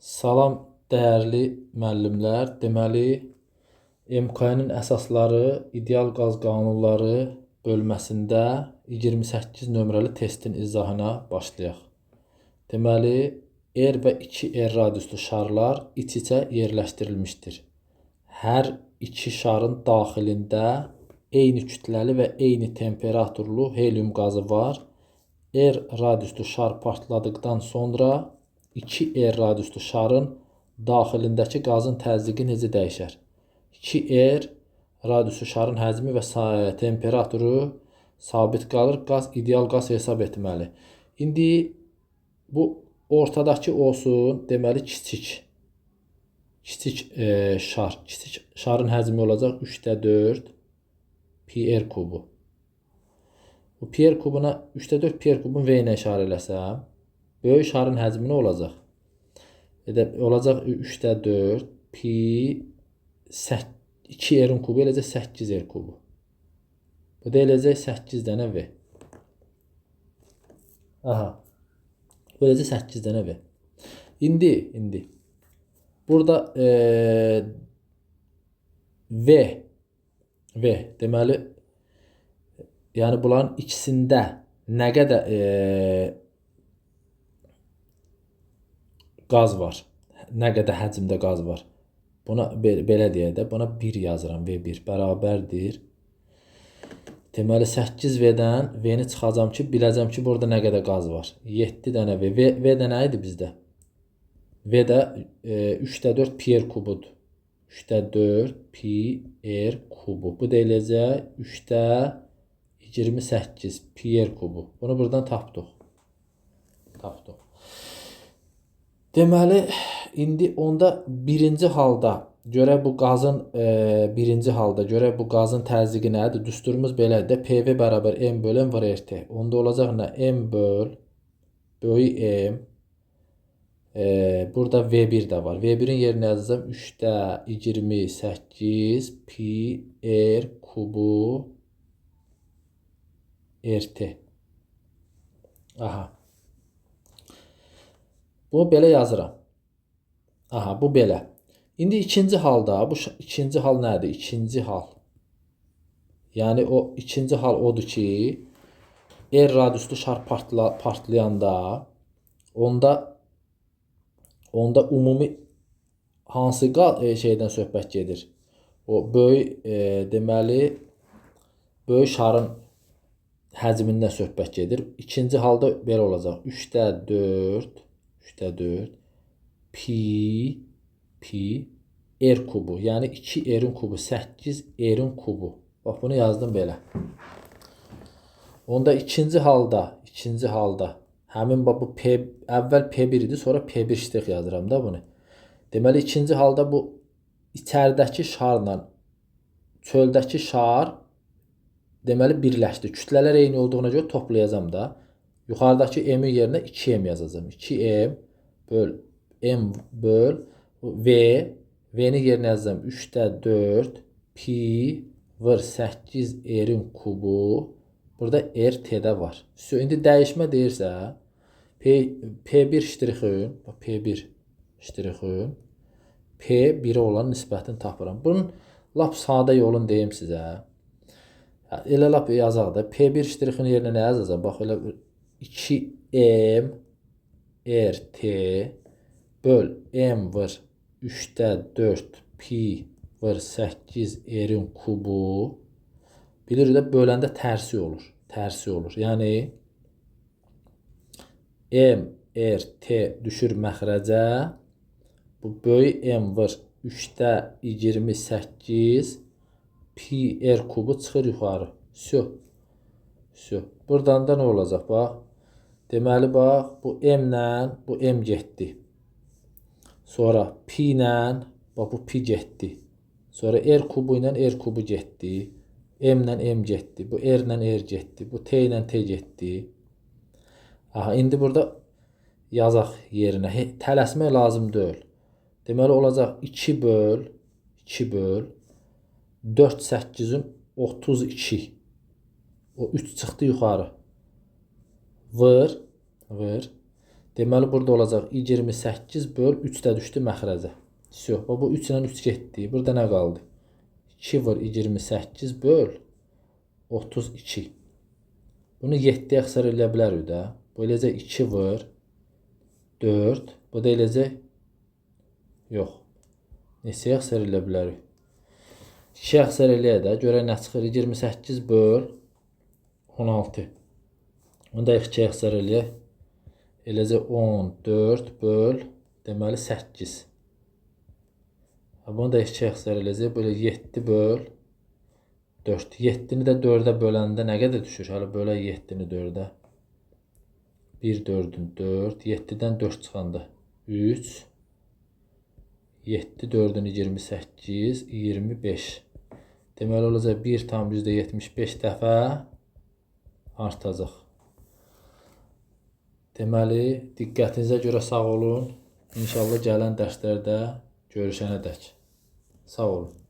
Salam dəyərli müəllimlər. Deməli, MK'nın əsasları, ideal qaz qanunları bölməsində 28 nömrəli testin izahına başlayaq. Deməli, R və 2R radiuslu şarlar iç-içə yerləşdirilmişdir. Hər iki şarın daxilində eyni kütləli və eyni temperaturlu helium qazı var. R radiuslu şar partladıqdan sonra 2R radiuslu şarın daxilindəki qazın təzyiqi necə dəyişər? 2R radiuslu şarın həcmi və temperaturu sabit qalır. Qaz ideal qaz hesab etməli. İndi bu ortadakı olsun, deməli kiçik şar. Kiçik şarın həcmi olacaq 3/4 PR kubu. Bu PR kubuna 3/4 PR kubun V ilə işarə eləsəm, böyük şarın həcmi nə olacaq? Olacaq 3/4 pi 2R'in kubu eləcək 8R kubu. Bu da eləcək 8 dənə V. Aha. Bu eləcək 8 dənə V. İndi burada V deməli yəni bunların ikisində nə qədər qaz var? Nə qədər həcmdə qaz var? Buna belə deyək də, buna 1 yazıram. V1 bərabərdir. Deməli 8V'dən V'ni çıxacam ki, biləcəm ki, burada nə qədər qaz var? 7 dənə V. V də nə idi bizdə? V də 3/4 PR kubudur. 3/4 PR kubu. Bu da eləcək 3/28 PR kubu. Bunu buradan tapdıq. Deməli, indi onda birinci halda görək bu qazın görək bu qazın təzyiqi nədir? Düsturumuz belədir. PV bərabər M bölü M var RT. Onda olacaq nə? M böl böyük M. Burada V1 də var. V1'in yerinə yazacağım 3/28 pi R kubu RT. Aha. Bu belə yazıram. Aha, bu belə. İndi ikinci halda, bu ikinci hal nədir? İkinci hal. Yəni o ikinci hal odur ki, R radiuslu şar partlayanda onda ümumi hansı şeydən söhbət gedir? O böyük deməli böyük şarın həcmindən söhbət gedir. İkinci halda belə olacaq. 3/4 pi R kubu. Yəni 2R'in kubu 8R'in kubu. Bax bunu yazdım belə. Onda ikinci halda həmin bu əvvəl P1 idi, sonra P1 ştrix yazıram da bunu. Deməli ikinci halda bu içəridəki şarla çöldəki şar deməli birləşdi. Kütlələr eyni olduğuna görə toplayacağam da. Yuxarıdakı M-in yerinə 2M yazacağım. 2M böl M böl V. V-ni yerinə yazacağım 3/4 pi vır 8R'in kubu. Burada RT-də var. İndi dəyişmə deyirsə P1 ştrixin P1'ə olan nisbətini tapıram. Bunun lap sadə yolunu deyim sizə. Elə lap yazaq da. P1 ştrixin yerinə nə yazacağam? Bax elə 2M RT böl M vır 3/4 pi vır 8R'in kubu. Bilir də böləndə tərsi olur. Yəni M RT düşür məxrəcə. Bu böyük M vır 3/28 pi R kubu çıxır yuxarı. Sö. Buradan da nə olacaq? Bax. Deməli bax, bu M ilə bu M getdi. Sonra pi ilə bax bu pi getdi. Sonra R kubu ilə R kubu getdi. M ilə M getdi. Bu R ilə R getdi. Bu T ilə T getdi. Aha, indi burada yazaq yerinə. Tələsmək lazım deyil. Deməli olacaq 2 böl 4/8'in 32. O 3 çıxdı yuxarı. Vır. Deməli burada olacaq 28 böl 3 də düşdü məxrəcə. Всё. Bu 3 ilə 3 getdi. Burada nə qaldı? 2 vur 28 böl 32. Bunu 7-yə əksər eləyə bilərik də. Bu eləcək 2 vur 4. Bu da eləcək yox. Neçəyə əksər eləyə bilərik? 2-yə əksər eləyə də. Görək nə çıxır. 28 böl 16. Bunu da 2-yə əksər eləyək. Eləcək 14 böl deməli 8. Bunu da 2-yə əksər eləyəcək. Böyle 7 böl 4. 7-ni də 4-ə böləndə nə qədər düşür? Hələ bölək 7-ni 4-ə. 1 4-ün 4. 7-dən 4 çıxanda 3. 7 4-ün 28. 25. Deməli olacaq 1,75 dəfə artacaq. Deməli, diqqətinizə görə sağ olun. İnşallah gələn dərslərdə görüşənədək. Sağ olun.